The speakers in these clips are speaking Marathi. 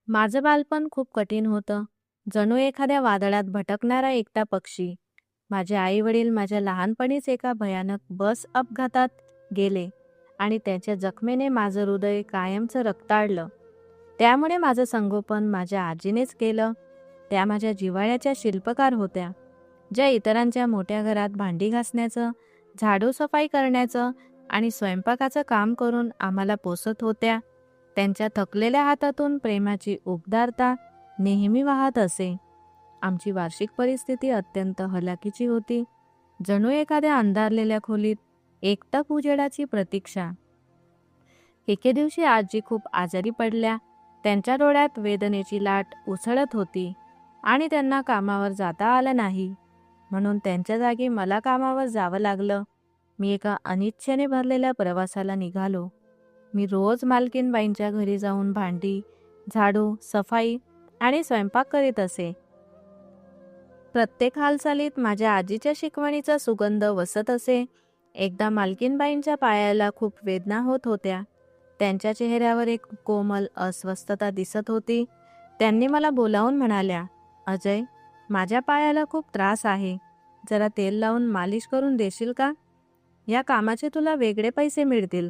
माझं बालपण खूप कठीण होतं. जणू एखाद्या वादळात भटकणारा एकटा पक्षी. माझे आई वडील माझ्या लहानपणीच एका भयानक बस अपघातात गेले आणि त्यांच्या जखमेने माझं हृदय कायमचं रक्ताळलं. त्यामुळे माझं संगोपन माझ्या आजीनेच केलं. त्या माझ्या जिव्हाळ्याच्या शिल्पकार होत्या, ज्या इतरांच्या मोठ्या घरात भांडी घासण्याचं, झाडू सफाई करण्याचं आणि स्वयंपाकाचं काम करून आम्हाला पोसत होत्या. त्यांच्या थकलेल्या हातातून प्रेमाची उबदारता नेहमी वाहत असे. आमची वार्षिक परिस्थिती अत्यंत हलाखीची होती. जणू एखाद्या अंधारलेल्या खोलीत एकटक उजेडाची प्रतीक्षा. एके दिवशी आजी खूप आजारी पडल्या. त्यांच्या डोळ्यात वेदनेची लाट उसळत होती आणि त्यांना कामावर जाता आलं नाही. म्हणून त्यांच्या जागी मला कामावर जावं लागलं. मी एका अनिच्छेने भरलेल्या प्रवासाला निघालो. मी रोज मालकीनबाईंच्या घरी जाऊन भांडी, झाडू, सफाई आणि स्वयंपाक करीत असे. प्रत्येक हालचालीत माझ्या आजीच्या शिकवणीचा सुगंध वसत असे. एकदा मालकीनबाईंच्या पायाला खूप वेदना होत होत्या. त्यांच्या चेहऱ्यावर एक कोमल अस्वस्थता दिसत होती. त्यांनी मला बोलावून म्हणाल्या, "अजय, माझ्या पायाला खूप त्रास आहे. जरा तेल लावून मालिश करून देशील का? या कामाचे तुला वेगळे पैसे मिळतील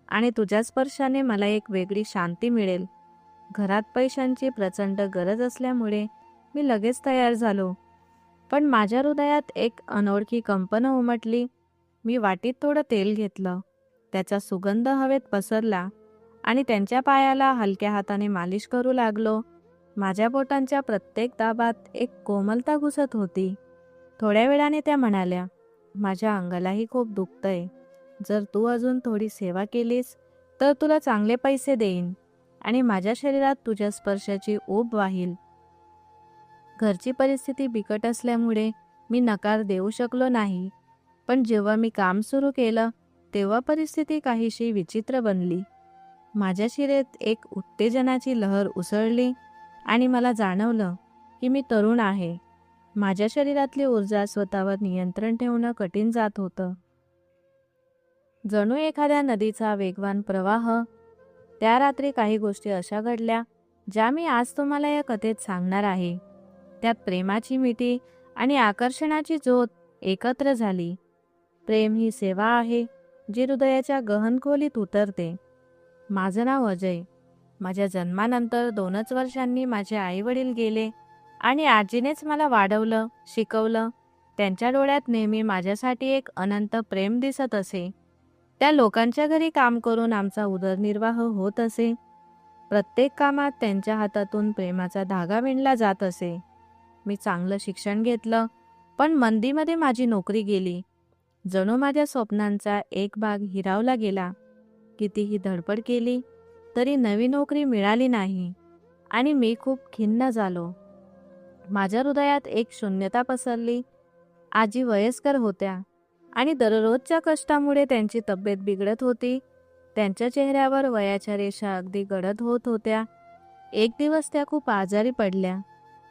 आणि तुझ्या स्पर्शाने मला एक वेगळी शांती मिळेल." घरात पैशांची प्रचंड गरज असल्यामुळे मी लगेच तयार झालो. पण माझ्या हृदयात एक अनोळखी कंपन उमटली. मी वाटीत थोडं तेल घेतलं. त्याचा सुगंध हवेत पसरला आणि त्यांच्या पायाला हलक्या हाताने मालिश करू लागलो. माझ्या बोटांच्या प्रत्येक दाबात एक कोमलता घुसत होती. थोड्या वेळाने त्या म्हणाल्या, "माझ्या अंगालाही खूप दुखतंय. जर तू अजून थोडी सेवा केलीस तर तुला चांगले पैसे देईन आणि माझ्या शरीरात तुझ्या स्पर्शाची ऊब वाहील." घरची परिस्थिती बिकट असल्यामुळे मी नकार देऊ शकलो नाही. पण जेव्हा मी काम सुरू केलं तेव्हा परिस्थिती काहीशी विचित्र बनली. माझ्या शिरेत एक उत्तेजनाची लहर उसळली आणि मला जाणवलं की मी तरुण आहे. माझ्या शरीरातली ऊर्जा स्वतःवर नियंत्रण ठेवणं कठीण जात होतं. जणू एखाद्या नदीचा वेगवान प्रवाह. त्या रात्री काही गोष्टी अशा घडल्या ज्या मी आज तुम्हाला या कथेत सांगणार आहे. त्यात प्रेमाची मिठी आणि आकर्षणाची ज्योत एकत्र झाली. प्रेम ही सेवा आहे जी हृदयाच्या गहन खोलीत उतरते. माझं नाव अजय. माझ्या जन्मानंतर 2च वर्षांनी माझे आई वडील गेले आणि आजीनेच मला वाढवलं, शिकवलं. त्यांच्या डोळ्यात नेहमी माझ्यासाठी एक अनंत प्रेम दिसत असे. त्या लोकांच्या घरी काम करून आमचा उदरनिर्वाह होत असे. प्रत्येक कामात त्यांच्या हातातून प्रेमाचा धागा विणला जात असे. मी चांगलं शिक्षण घेतलं, पण मंदीमध्ये माझी नोकरी गेली. जणू माझ्या स्वप्नांचा एक भाग हिरावला गेला. कितीही धडपड केली तरी नवी नोकरी मिळाली नाही आणि मी खूप खिन्न झालो. माझ्या हृदयात एक शून्यता पसरली. आजी वयस्कर होत्या आणि दररोजच्या कष्टामुळे त्यांची तब्येत बिघडत होती. त्यांच्या चेहऱ्यावर वयाच्या रेषा अगदी गडद होत होत्या. एक दिवस त्या खूप आजारी पडल्या.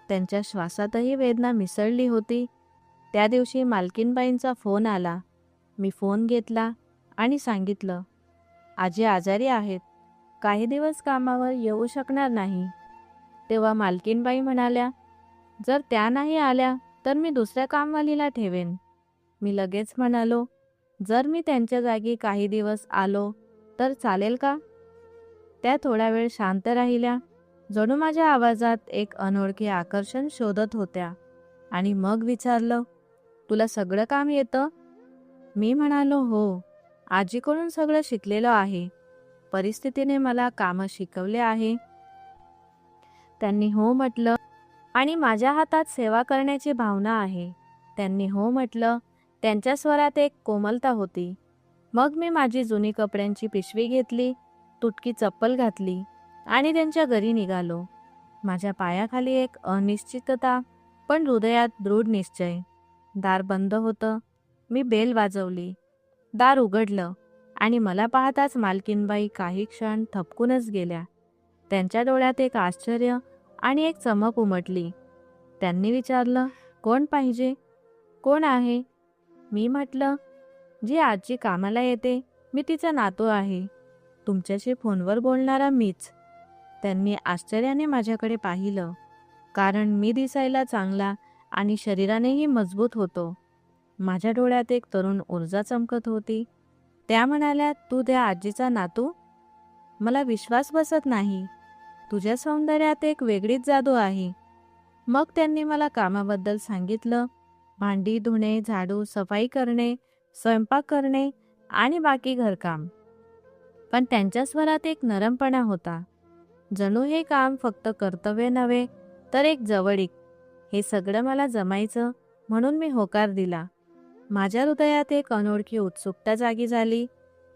त्यांच्या श्वासातही वेदना मिसळली होती. त्या दिवशी मालकीनबाईंचा फोन आला. मी फोन घेतला आणि सांगितलं, "आजी आजारी आहेत. काही दिवस कामावर येऊ शकणार नाही." तेव्हा मालकीनबाई म्हणाल्या, "जर त्या नाही आल्या तर मी दुसऱ्या कामवालीला ठेवेन." मी लगेच म्हणालो, "जर मी त्यांच्या जागी काही दिवस आलो तर चालेल का?" त्या थोडा वेळ शांत राहिल्या. जणू माझ्या आवाजात एक अनोळखी आकर्षण शोधत होत्या आणि मग विचारलं, "तुला सगळं काम येतं?" मी म्हणालो, "हो, आजीकडून सगळं शिकलेलं आहे. परिस्थितीने मला कामं शिकवले आहे." त्यांनी हो म्हटलं आणि माझ्या हातात सेवा करण्याची भावना आहे. त्यांनी हो म्हटलं. त्यांच्या स्वरात एक कोमलता होती. मग मी माझी जुनी कपड्यांची पिशवी घेतली, तुटकी चप्पल घातली आणि त्यांच्या घरी निघालो. माझ्या पायाखाली एक अनिश्चितता, पण हृदयात दृढ निश्चय. दार बंद होतं. मी बेल वाजवली. दार उघडलं आणि मला पाहताच मालकीनबाई काही क्षण थबकूनच गेल्या. त्यांच्या डोळ्यात एक आश्चर्य आणि एक चमक उमटली. त्यांनी विचारलं, "कोण पाहिजे? कोण आहे?" मी म्हटलं, "जी आजी कामाला येते, मी तिचा नातू आहे. तुमच्याशी फोनवर बोलणारा मीच." त्यांनी आश्चर्याने माझ्याकडे पाहिलं, कारण मी दिसायला चांगला आणि शरीरानेही मजबूत होतो. माझ्या डोळ्यात एक तरुण ऊर्जा चमकत होती. त्या म्हणाल्या, "तू त्या आजीचा नातू? मला विश्वास बसत नाही. तुझ्या सौंदर्यात एक वेगळीच जादू आहे." मग त्यांनी मला कामाबद्दल सांगितलं. भांडी धुणे, झाडू, सफाई करणे, स्वयंपाक करणे आणि बाकी घरकाम. पण त्यांच्या स्वरात एक नरमपणा होता. जणू हे काम फक्त कर्तव्य नव्हे, तर एक जवळीक. हे सगळं मला जमायचं म्हणून मी होकार दिला. माझ्या हृदयात एक अनोळखी उत्सुकता जागी झाली.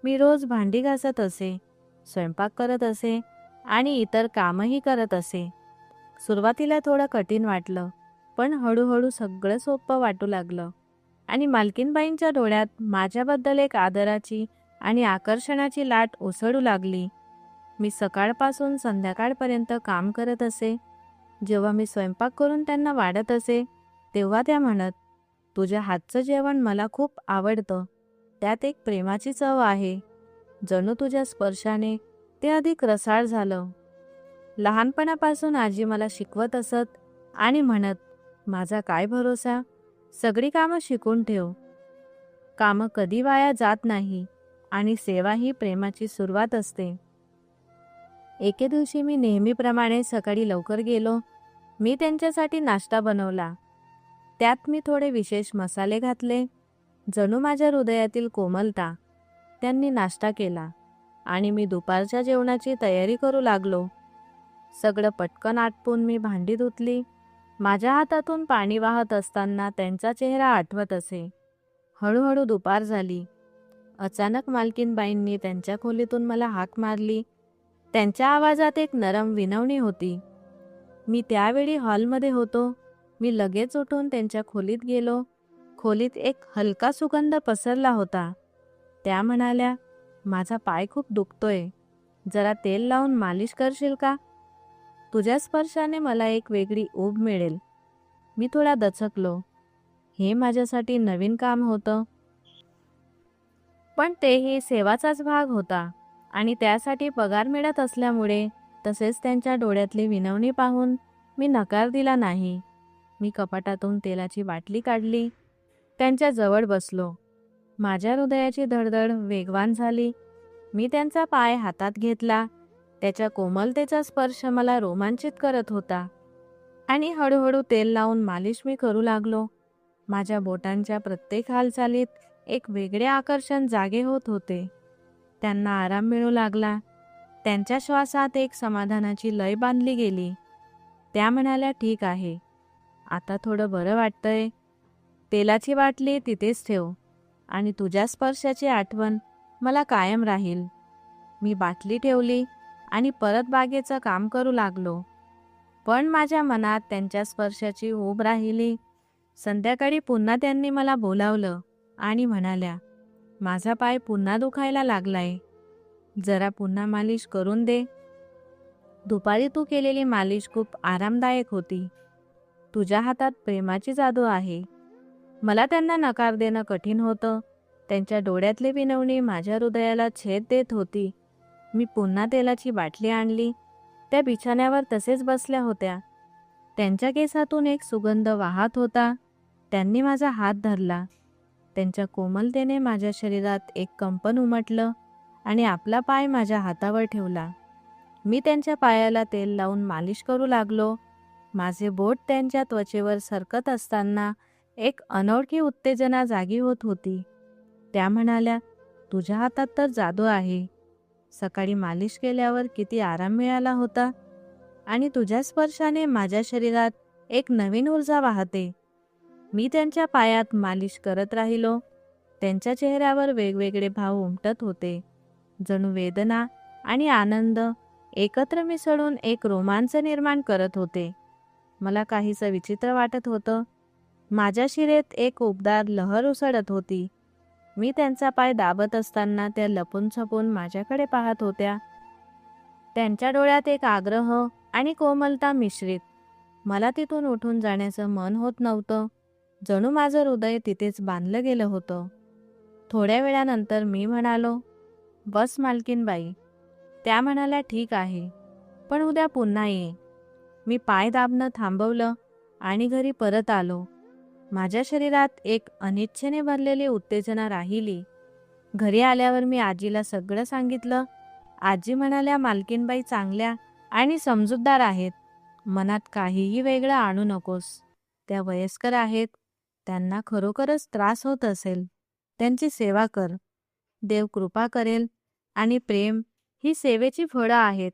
मी रोज भांडी घासत असे, स्वयंपाक करत असे आणि इतर कामही करत असे. सुरुवातीला थोडं कठीण वाटलं, पण हळूहळू सगळं सोपं वाटू लागलं आणि मालकीनबाईंच्या डोळ्यात माझ्याबद्दल एक आदराची आणि आकर्षणाची लाट उसळू लागली. मी सकाळपासून संध्याकाळपर्यंत काम करत असे. जेव्हा मी स्वयंपाक करून त्यांना वाढत असे, तेव्हा त्या म्हणत, "तुझ्या हातचं जेवण मला खूप आवडतं. त्यात एक प्रेमाची चव आहे. जणू तुझ्या स्पर्शाने ते अधिक रसाळ झालं." लहानपणापासून आजी मला शिकवत असत आणि म्हणत, "माझा काय भरोसा, सगळी कामं शिकून ठेव. कामं कधी वाया जात नाही आणि सेवा ही प्रेमाची सुरुवात असते." एके दिवशी मी नेहमीप्रमाणे सकाळी लवकर गेलो. मी त्यांच्यासाठी नाश्ता बनवला. त्यात मी थोडे विशेष मसाले घातले. जणू माझ्या हृदयातील कोमलता. त्यांनी नाश्ता केला आणि मी दुपारच्या जेवणाची तयारी करू लागलो. सगळं पटकन आटपून मी भांडी धुतली. माझ्या हातातून पाणी वाहत असताना त्यांचा चेहरा आठवत असे. हळूहळू दुपार झाली. अचानक मालकीनबाईंनी त्यांच्या खोलीतून मला हाक मारली. त्यांच्या आवाजात एक नरम विनवणी होती. मी त्यावेळी हॉलमध्ये होतो. मी लगेच उठून त्यांच्या खोलीत गेलो. खोलीत एक हलका सुगंध पसरला होता. त्या म्हणाल्या, "माझा पाय खूप दुखतोय. जरा तेल लावून मालिश करशील का? तुझ्या स्पर्शाने मला एक वेगळी ऊब मिळेल." मी थोडा दचकलो. हे माझ्यासाठी नवीन काम होतं, पण तेही सेवाचाच भाग होता आणि त्यासाठी पगार मिळत असल्यामुळे, तसेच त्यांच्या डोळ्यातली विनवणी पाहून मी नकार दिला नाही. मी कपाटातून तेलाची बाटली काढली. त्यांच्या जवळ बसलो. माझ्या हृदयाची धडधड वेगवान झाली. मी त्यांचा पाय हातात घेतला. त्याच्या कोमलतेचा स्पर्श मला रोमांचित करत होता आणि हळूहळू तेल लावून मालिश मी करू लागलो. माझ्या बोटांच्या प्रत्येक हालचालीत एक वेगळे आकर्षण जागे होत होते. त्यांना आराम मिळू लागला. त्यांच्या श्वासात एक समाधानाची लय बांधली गेली. त्या म्हणाल्या, "ठीक आहे, आता थोडं बरं वाटतंय. तेलाची बाटली तिथेच ठेव आणि तुझ्या स्पर्शाची आठवण मला कायम राहील." मी बाटली ठेवली आणि परत बागेचं काम करू लागलो. पण माझ्या मनात त्यांच्या स्पर्शाची ऊब राहिली. संध्याकाळी पुन्हा त्यांनी मला बोलावलं आणि म्हणाल्या, "माझा पाय पुन्हा दुखायला लागलाय. जरा पुन्हा मालिश करून दे. दुपारी तू केलेली मालिश खूप आरामदायक होती. तुझ्या हातात प्रेमाची जादू आहे." मला त्यांना नकार देणं कठीण होतं. त्यांच्या डोळ्यातली विनवणी माझ्या हृदयाला छेद देत होती. मी पुन्हा तेलाची बाटली आणली. त्या बिछाण्यावर तसेच बसल्या होत्या. त्यांच्या केसातून एक सुगंध वाहत होता. त्यांनी माझा हात धरला. त्यांच्या कोमलतेने माझ्या शरीरात एक कंपन उमटलं आणि आपला पाय माझ्या हातावर ठेवला. मी त्यांच्या पायाला तेल लावून मालिश करू लागलो. माझे बोट त्यांच्या त्वचेवर सरकत असताना एक अनोळखी उत्तेजना जागी होत होती. त्या म्हणाल्या, "तुझ्या हातात तर जादू आहे. सकाळी मालिश केल्यावर किती आराम मिळाला होता आणि तुझ्या स्पर्शाने माझ्या शरीरात एक नवीन ऊर्जा वाहते." मी त्यांच्या पायात मालिश करत राहिलो. त्यांच्या चेहऱ्यावर वेगवेगळे भाव उमटत होते. जणू वेदना आणि आनंद एकत्र मिसळून एक रोमांच निर्माण करत होते. मला काहीसं विचित्र वाटत होतं. माझ्या शिरेत एक उबदार लहर उसळत होती. मी त्यांचा पाय दाबत असताना त्या लपून छपून माझ्याकडे पाहत होत्या. त्यांच्या डोळ्यात एक आग्रह आणि कोमलता मिश्रित. मला तिथून उठून जाण्याचं मन होत नव्हतं. जणू माझं हृदय तिथेच बांधलं गेलं होतं. थोड्या वेळानंतर मी म्हणालो, "बस मालकीनबाई." त्या म्हणाल्या, "ठीक आहे, पण उद्या पुन्हा ये. मी पाय दाबणं थांबवलं आणि घरी परत आलो. माझ्या शरीरात एक अनिच्छेने भरलेली उत्तेजना राहिली. घरी आल्यावर मी आजीला सगळं सांगितलं. आजी म्हणाल्या, मालकीनबाई चांगल्या आणि समजूतदार आहेत. मनात काहीही वेगळं आणू नकोस. त्या वयस्कर आहेत. त्यांना खरोखरच त्रास होत असेल. त्यांची सेवा कर. देव कृपा करेल आणि प्रेम ही सेवेची फळं आहेत.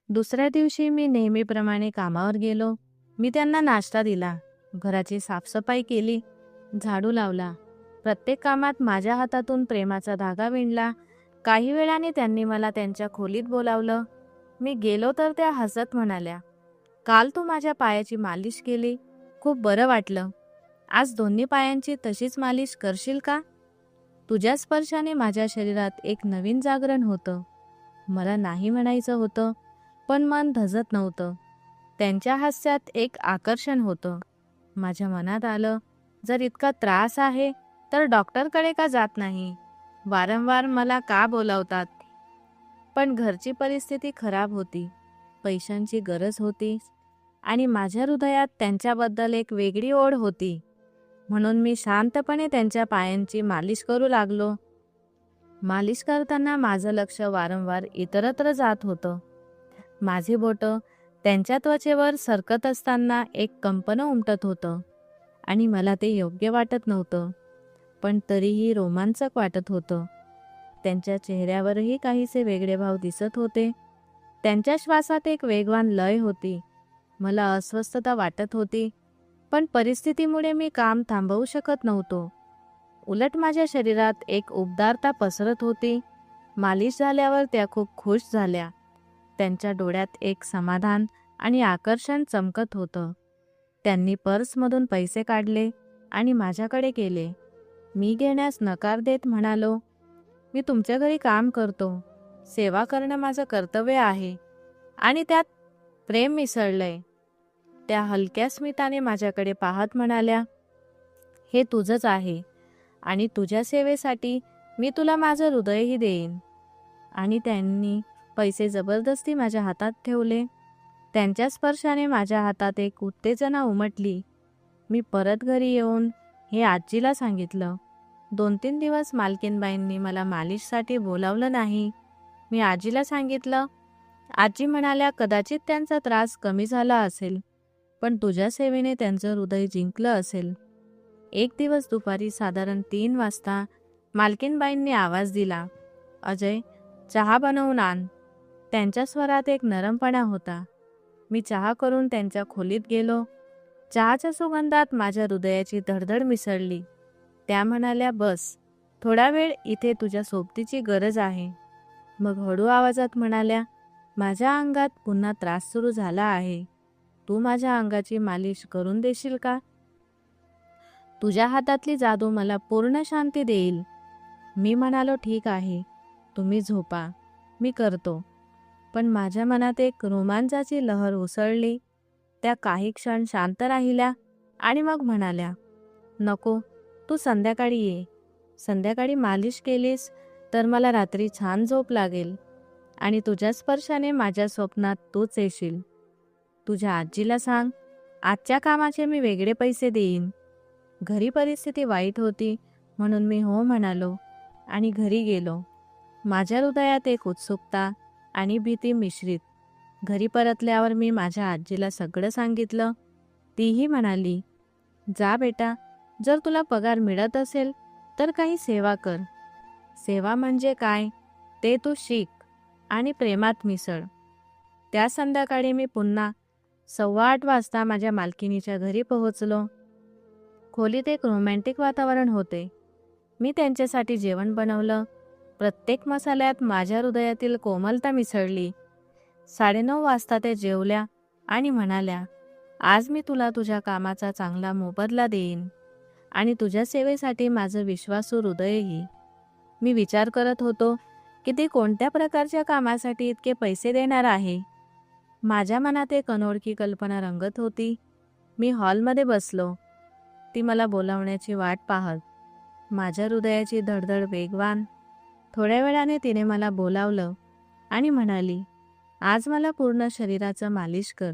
दुसऱ्या दिवशी मी नेहमीप्रमाणे कामावर गेलो. मी त्यांना नाश्ता दिला. घराची साफसफाई केली. झाडू लावला. प्रत्येक कामात माझ्या हातातून प्रेमाचा धागा विणला. काही वेळाने त्यांनी मला त्यांच्या खोलीत बोलावलं. मी गेलो तर त्या हसत म्हणाल्या, काल तू माझ्या पायाची मालिश केली. खूप बरं वाटलं. आज दोन्ही पायांची तशीच मालिश करशील का? तुझ्या स्पर्शाने माझ्या शरीरात एक नवीन जागरण होतं. मला नाही म्हणायचं होतं, पण मन धजत नव्हतं. त्यांच्या हास्यात एक आकर्षण होतं. माझ्या मनात आलं, जर इतका त्रास आहे तर डॉक्टरकडे का जात नाही? वारंवार मला का बोलावतात? पण घरची परिस्थिती खराब होती. पैशांची गरज होती आणि माझ्या हृदयात त्यांच्याबद्दल एक वेगळी ओढ होती. म्हणून मी शांतपणे त्यांच्या पायांची मालिश करू लागलो. मालिश करताना माझं लक्ष वारंवार इतरत्र जात होतं. माझी बोटं त्यांच्या त्वचेवर सरकत असताना एक कंपन उमटत होतं आणि मला ते योग्य वाटत नव्हतं, पण तरीही रोमांचक वाटत होतं. त्यांच्या चेहऱ्यावरही काहीसे वेगळे भाव दिसत होते. त्यांच्या श्वासात एक वेगवान लय होती. मला अस्वस्थता वाटत होती, पण परिस्थितीमुळे मी काम थांबवू शकत नव्हतो. उलट माझ्या शरीरात एक उबदारता पसरत होती. मालिश झाल्यावर त्या खूप खुश झाल्या. त्यांच्या डोळ्यात एक समाधान आणि आकर्षण चमकत होतं. त्यांनी पर्समधून पैसे काढले आणि माझ्याकडे केले. मी घेण्यास नकार देत म्हणालो, मी तुमच्या घरी काम करतो. सेवा करणं माझं कर्तव्य आहे आणि त्यात प्रेम मिसळलंय. त्या हलक्या स्मिताने माझ्याकडे पाहत म्हणाल्या, हे तुझंच आहे आणि तुझ्या सेवेसाठी मी तुला माझं हृदयही देईन. आणि त्यांनी पैसे जबरदस्ती माझ्या हातात ठेवले. त्यांच्या स्पर्शाने माझ्या हातात एक उत्तेजना उमटली. मी परत घरी येऊन हे आजीला सांगितलं. 2-3 दिवस मालकीनबाईंनी मला मालिशसाठी बोलावलं नाही. मी आजीला सांगितलं. आजी म्हणाल्या, कदाचित त्यांचा त्रास कमी झाला असेल, पण तुझ्या सेवेने त्यांचं हृदय जिंकलं असेल. एक दिवस दुपारी साधारण 3 वाजता मालकीनबाईंनी आवाज दिला, अजय, चहा बनवून आण. त्यांच्या स्वरात एक नरमपणा होता. मी चहा करून त्यांच्या खोलीत गेलो. चहाच्या सुगंधात माझ्या हृदयाची धडधड मिसळली. त्या म्हणाल्या, बस, थोडा वेळ इथे तुझ्या सोबतीची गरज आहे. मग हळू आवाजात म्हणाल्या, माझ्या अंगात पुन्हा त्रास सुरू झाला आहे. तू माझ्या अंगाची मालिश करून देशील का? तुझ्या हातातली जादू मला पूर्ण शांती देईल. मी म्हणालो, ठीक आहे, तुम्ही झोपा, मी करतो. पण माझ्या मनात एक रोमांचाची लहर उसळली. त्या काही क्षण शांत राहिल्या आणि मग म्हणाल्या, नको, तू संध्याकाळी ये. संध्याकाळी मालिश केलीस तर मला रात्री छान झोप लागेल आणि तुझ्या स्पर्शाने माझ्या स्वप्नात तूच येशील. तुझ्या आजीला सांग, आजच्या कामाचे मी वेगळे पैसे देईन. घरी परिस्थिती वाईट होती, म्हणून मी हो म्हणालो आणि घरी गेलो. माझ्या हृदयात एक उत्सुकता आणि भीती मिश्रित. घरी परतल्यावर मी माझ्या आजीला सगळं सांगितलं. तीही म्हणाली, जा बेटा, जर तुला पगार मिळत असेल तर काही सेवा कर. सेवा म्हणजे काय ते तू शिक आणि प्रेमात मिसळ. त्या संध्याकाळी मी पुन्हा 8:15 वाजता माझ्या मालकिनीच्या घरी पोहोचलो. खोलीत एक रोमॅन्टिक वातावरण होते. मी त्यांच्यासाठी जेवण बनवलं. प्रत्येक मसाल्यात माझ्या हृदयातील कोमलता मिसळली. 9:30 वाजता ते जेवल्या आणि म्हणाल्या, आज मी तुला तुझ्या कामाचा चांगला मोबदला देईन आणि तुझ्या सेवेसाठी माझं विश्वासू हृदयही. मी विचार करत होतो की ती कोणत्या प्रकारच्या कामासाठी इतके पैसे देणार आहे. माझ्या मनात एक अनोळखी कल्पना रंगत होती. मी हॉलमध्ये बसलो. ती मला बोलावण्याची वाट पाहत. माझ्या हृदयाची धडधड वेगवान. थोड्या वेळाने तिने मला बोलावलं आणि म्हणाली, आज मला पूर्ण शरीराचं मालिश कर.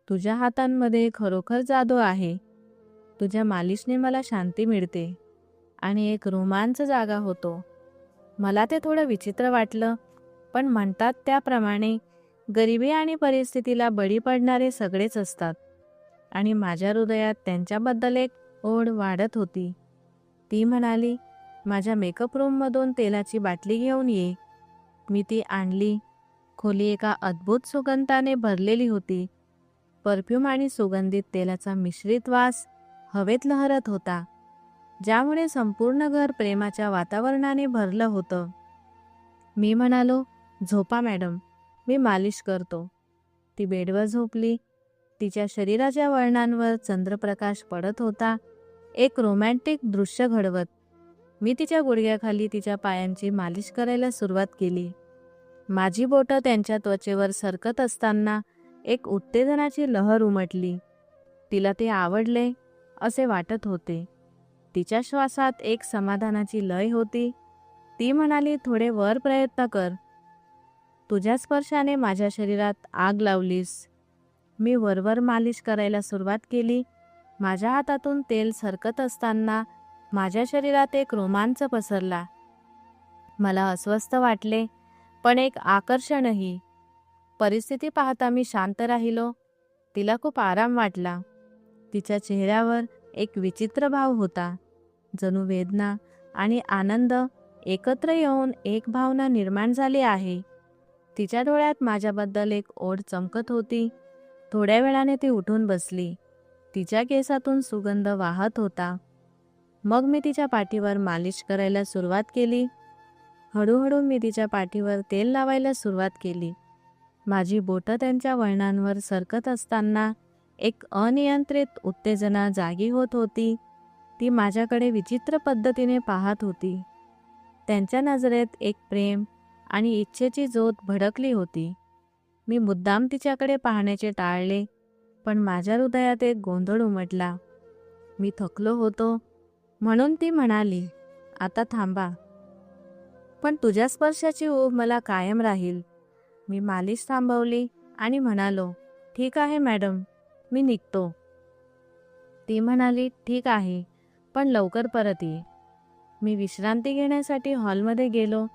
तुझ्या हातांमध्ये खरोखर जादू आहे. तुझ्या मालिशने मला शांती मिळते आणि एक रोमांच जागा होतो. मला ते थोडं विचित्र वाटलं, पण म्हणतात त्याप्रमाणे गरिबी आणि परिस्थितीला बळी पडणारे सगळेच असतात आणि माझ्या हृदयात त्यांच्याबद्दल एक ओढ वाढत होती. ती म्हणाली, माझ्या मेकअप रूममधून तेलाची बाटली घेऊन ये. मी ती आणली. खोली एका अद्भुत सुगंधाने भरलेली होती. परफ्यूम आणि सुगंधित तेलाचा मिश्रित वास हवेत लहरत होता, ज्यामुळे संपूर्ण घर प्रेमाच्या वातावरणाने भरलं होतं. मी म्हणालो, झोपा मॅडम, मी मालिश करतो. ती बेडवर झोपली. तिच्या शरीराच्या वळणांवर चंद्रप्रकाश पडत होता, एक रोमॅन्टिक दृश्य घडवत. मी तिच्या गुडघ्याखाली तिच्या पायांची मालिश करायला सुरुवात केली. माझी बोटं त्यांच्या त्वचेवर सरकत असताना एक उत्तेजनाची लहर उमटली. तिला ते आवडले असे वाटत होते. तिच्या श्वासात एक समाधानाची लय होती. ती म्हणाली, थोडे वर प्रयत्न कर. तुझ्या स्पर्शाने माझ्या शरीरात आग लावलीस. मी वरवर मालिश करायला सुरुवात केली. माझ्या हातातून तेल सरकत असताना माझ्या शरीरात एक रोमांच पसरला. मला अस्वस्थ वाटले, पण एक आकर्षणही. परिस्थिती पाहता मी शांत राहिलो. तिला खूप आराम वाटला. तिच्या चेहऱ्यावर एक विचित्र भाव होता, जणू वेदना आणि आनंद एकत्र येऊन एक भावना निर्माण झाली आहे. तिच्या डोळ्यात माझ्याबद्दल एक ओढ चमकत होती. थोड्या वेळाने ती उठून बसली. तिच्या केसातून सुगंध वाहत होता. मग मी तिच्या पाठीवर मालिश करायला सुरुवात केली. हळूहळू मी तिच्या पाठीवर तेल लावायला सुरुवात केली. माझी बोटं त्यांच्या वळणांवर सरकत असताना एक अनियंत्रित उत्तेजना जागी होत होती. ती माझ्याकडे विचित्र पद्धतीने पाहत होती. त्यांच्या नजरेत एक प्रेम आणि इच्छेची ज्योत भडकली होती. मी मुद्दाम तिच्याकडे पाहण्याचे टाळले, पण माझ्या हृदयात एक गोंधळ उमटला. मी थकलो होतो, म्हणून ती म्हणाली, आता थांबा. पण तुझ्या स्पर्शाची ऊब मला कायम राहील. मी मालिश थांबवली आणि म्हणालो, ठीक आहे मॅडम, मी निघतो. ती म्हणाली, ठीक आहे, पण लवकर परत ये. मी विश्रांती घेण्यासाठी हॉलमध्ये गेलो,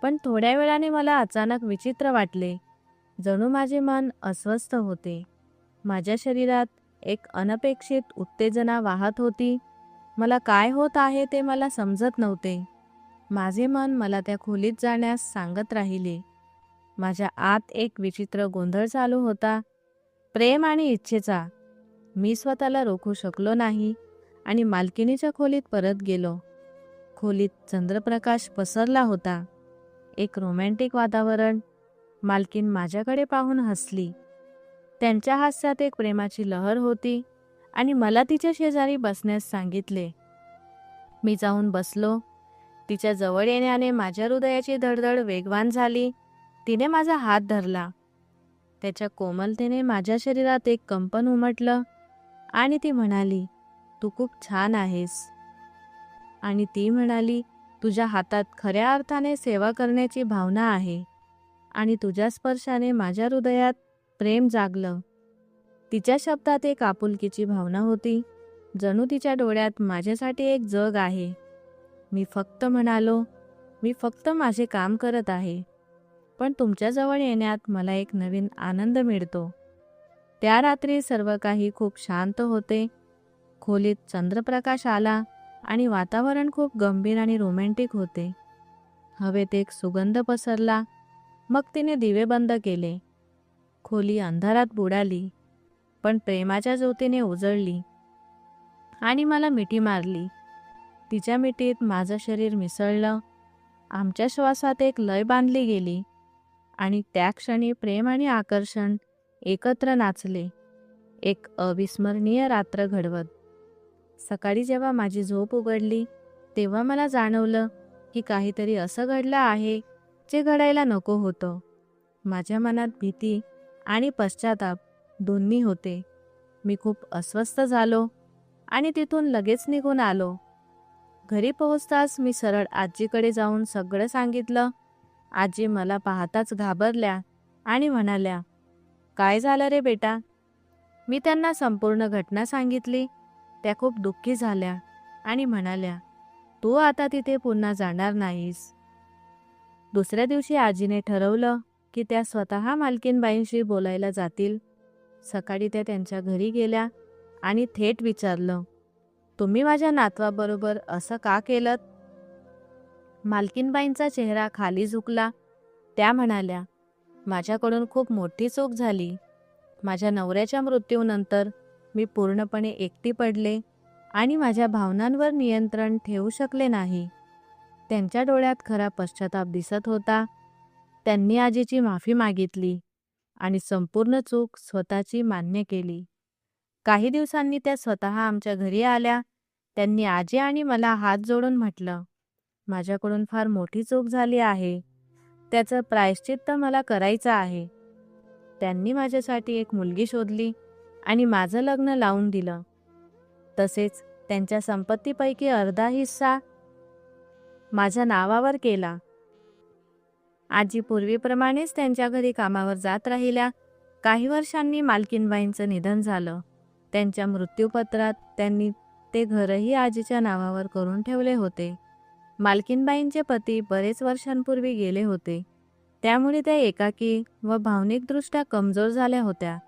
पण थोड्या वेळाने मला अचानक विचित्र वाटले, जणू माझे मन अस्वस्थ होते. माझ्या शरीरात एक अनपेक्षित उत्तेजना वाहत होती. मला काय होत आहे ते मला समजत नव्हते. माझे मन मला त्या खोलीत जाण्यास सांगत राहिले. माझ्या आत एक विचित्र गोंधळ चालू होता, प्रेम आणि इच्छेचा. मी स्वतःला रोखू शकलो नाही आणि मालकिनीच्या खोलीत परत गेलो. खोलीत चंद्रप्रकाश पसरला होता, एक रोमॅन्टिक वातावरण. मालकीन माझ्याकडे पाहून हसली. त्यांच्या हास्यात एक प्रेमाची लहर होती आणि मला तिच्या शेजारी बसण्यास सांगितले. मी जाऊन बसलो. तिच्या जवळ येण्याने माझ्या हृदयाची धडधड वेगवान झाली. तिने माझा हात धरला. त्याच्या कोमलतेने माझ्या शरीरात एक कंपन उमटलं आणि ती म्हणाली, तू खूप छान आहेस. आणि ती म्हणाली, तुझ्या हातात खऱ्या अर्थाने सेवा करण्याची भावना आहे आणि तुझ्या स्पर्शाने माझ्या हृदयात प्रेम जागलं. तिच्या शब्दात एक आपुलकीची भावना होती, जणू तिच्या डोळ्यात माझ्यासाठी एक जग आहे. मी फक्त म्हणालो, मी फक्त माझे काम करत आहे, पण तुमच्याजवळ येण्यात मला एक नवीन आनंद मिळतो. त्या रात्री सर्व काही खूप शांत होते. खोलीत चंद्रप्रकाश आला आणि वातावरण खूप गंभीर आणि रोमॅन्टिक होते. हवेत एक सुगंध पसरला. मग तिने दिवे बंद केले. खोली अंधारात बुडाली, पण प्रेमाच्या ज्योतीने उजळली आणि मला मिठी मारली. तिच्या मिठीत माझं शरीर मिसळलं. आमच्या श्वासात एक लय बांधली गेली आणि त्या क्षणी प्रेम आणि आकर्षण एकत्र नाचले, एक अविस्मरणीय रात्र घडवत. सकाळी जेव्हा माझी झोप उघडली, तेव्हा मला जाणवलं की काहीतरी असं घडलं आहे जे घडायला नको होतं. माझ्या मनात भीती आणि पश्चाताप दोन्ही होते. मी खूप अस्वस्थ झालो आणि तिथून लगेच निघून आलो. घरी पोहोचताच मी सरळ आजीकडे जाऊन सगळं सांगितलं. आजी मला पाहताच घाबरल्या आणि म्हणाल्या, काय झालं रे बेटा? मी त्यांना संपूर्ण घटना सांगितली. त्या खूप दुःखी झाल्या आणि म्हणाल्या, तू आता तिथे पुन्हा जाणार नाहीस. दुसऱ्या दिवशी आजीने ठरवलं की त्या स्वतः मालकीनबाईंशी बोलायला जातील. सकाळी त्या त्यांच्या घरी गेल्या आणि थेट विचारलं, तुम्ही माझ्या नातवाबरोबर असं का केलं? मालकीनबाईंचा चेहरा खाली झुकला. त्या म्हणाल्या, माझ्याकडून खूप मोठी चूक झाली. माझ्या नवऱ्याच्या मृत्यूनंतर मी पूर्णपणे एकटी पडले आणि माझ्या भावनांवर नियंत्रण ठेवू शकले नाही. त्यांच्या डोळ्यात खरा पश्चाताप दिसत होता. त्यांनी आजीची माफी मागितली आणि संपूर्ण चूक स्वतःची मान्य केली. काही दिवसांनी त्या स्वतः आमच्या घरी आल्या. त्यांनी आजी आणि मला हात जोडून म्हटलं, माझ्याकडून फार मोठी चूक झाली आहे. त्याचं प्रायश्चित्त मला करायचं आहे. त्यांनी माझ्यासाठी एक मुलगी शोधली आणि माझं लग्न लावून दिलं. तसेच त्यांच्या संपत्तीपैकी अर्धा हिस्सा माझ्या नावावर केला. आजी पूर्वीप्रमाणेच त्यांच्या घरी कामावर जात राहिल्या. काही वर्षांनी मालकीनबाईंचं निधन झालं. त्यांच्या मृत्यूपत्रात त्यांनी ते घरही आजीच्या नावावर करून ठेवले होते. मालकीनबाईंचे पती बरेच वर्षांपूर्वी गेले होते. त्यामुळे त्या एकाकी व भावनिकदृष्ट्या कमजोर झाल्या होत्या.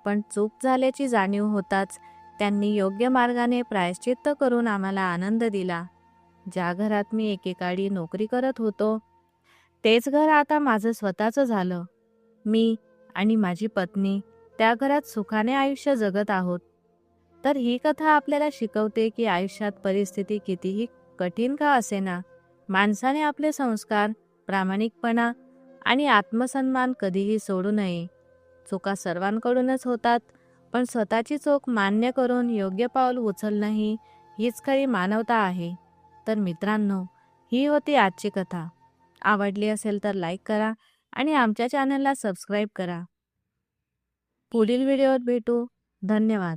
पण चूक झाल्याची जाणीव होताच त्यांनी योग्य मार्गाने प्रायश्चित्त करून आम्हाला आनंद दिला. ज्या घरात मी एकेकाळी नोकरी करत होतो, तेच घर आता माझं स्वतःचं झालं. मी आणि माझी पत्नी त्या घरात सुखाने आयुष्य जगत आहोत. तर ही कथा आपल्याला शिकवते की आयुष्यात परिस्थिती कितीही कठीण का असेना, माणसाने आपले संस्कार, प्रामाणिकपणा आणि आत्मसन्मान कधीही सोडू नये. चुका सर्वांकडूनच होतात, पण स्वतःची चूक मान्य करून योग्य पाऊल उचलणं हीच खरी मानवता आहे. तर मित्रांनो, ही होती आजची कथा. आवडली असेल तर लाईक करा आणि आमच्या चॅनलला सबस्क्राईब करा. पुढील व्हिडिओत भेटू. धन्यवाद.